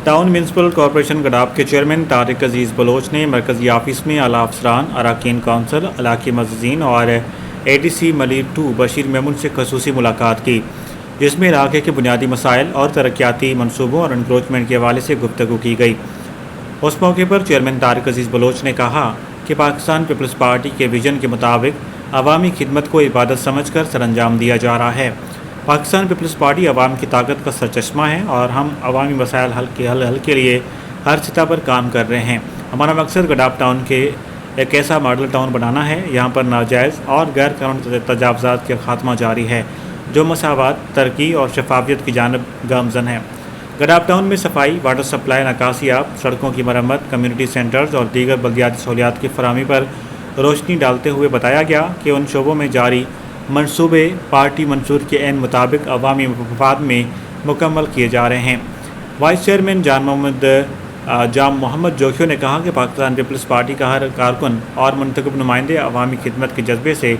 Town municipal corporation گڈاب کے chairman Tariq عزیز بلوچ نے مرکزی آفس میں اعلیٰ افسران، اراکین کونسل، علاقائی معززین اور ADC ملیر 2 بشیر میمون سے خصوصی ملاقات کی، جس میں علاقے کے بنیادی مسائل اور ترقیاتی منصوبوں اور انکروچمنٹ کے حوالے سے گفتگو کی گئی۔ اس موقع پر چیئرمین طارق عزیز بلوچ نے کہا کہ پاکستان پیپلز پارٹی کے ویژن کے مطابق عوامی خدمت کو عبادت سمجھ کر سر انجام دیا جا رہا ہے۔ پاکستان پیپلز پارٹی عوام کی طاقت کا سرچشمہ ہے اور ہم عوامی مسائل حل کے لیے ہر سطح پر کام کر رہے ہیں۔ ہمارا مقصد گڈاب ٹاؤن کے ایک ایسا ماڈل ٹاؤن بنانا ہے یہاں پر ناجائز اور غیر قانونی تجاوزات کا خاتمہ جاری ہے، جو مساوات، ترقی اور شفافیت کی جانب گامزن ہے۔ گڈاب ٹاؤن میں صفائی، واٹر سپلائی، نکاسی آب، سڑکوں کی مرمت، کمیونٹی سینٹرز اور دیگر بلدیاتی سہولیات کی فراہمی پر روشنی ڈالتے ہوئے بتایا گیا کہ ان شعبوں میں جاری منصوبے پارٹی منشور کے عین مطابق عوامی مفاد میں مکمل کیے جا رہے ہیں۔ وائس چیئرمین جام محمد جوکھیو نے کہا کہ پاکستان پیپلز پارٹی کا ہر کارکن اور منتخب نمائندے عوامی خدمت کے جذبے سے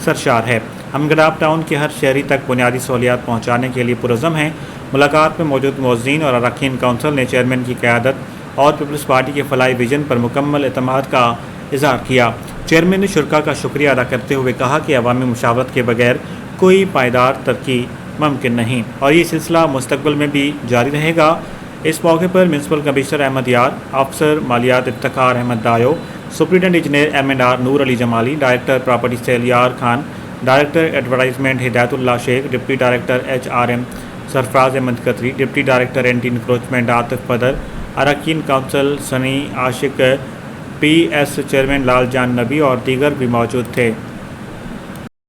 سرشار ہے۔ ہم گڈاب ٹاؤن کے ہر شہری تک بنیادی سہولیات پہنچانے کے لیے پرعزم ہیں۔ ملاقات میں موجود معززین اور اراکین کونسل نے چیئرمین کی قیادت اور پیپلز پارٹی کے فلاحی ویژن پر مکمل اعتماد کا اظہار کیا۔ چیئرمین نے شرکاء کا شکریہ ادا کرتے ہوئے کہا کہ عوامی مشاورت کے بغیر کوئی پائیدار ترقی ممکن نہیں اور یہ سلسلہ مستقبل میں بھی جاری رہے گا۔ اس موقع پر میونسپل کمشنر احمد یار، افسر مالیات Iftikhar Ahmed Dayo, superintendent engineer M&R Noor Ali Jamali, director property cell Yar Khan, director advertisement Hidayat Ullah Shaikh, deputy director HRM Sarfaraz Ahmed Qatri, deputy director anti encroachment Atif Badar, اراکین کونسل سنی عاشق، PS چیئرمین لال جان نبی اور دیگر بھی موجود تھے۔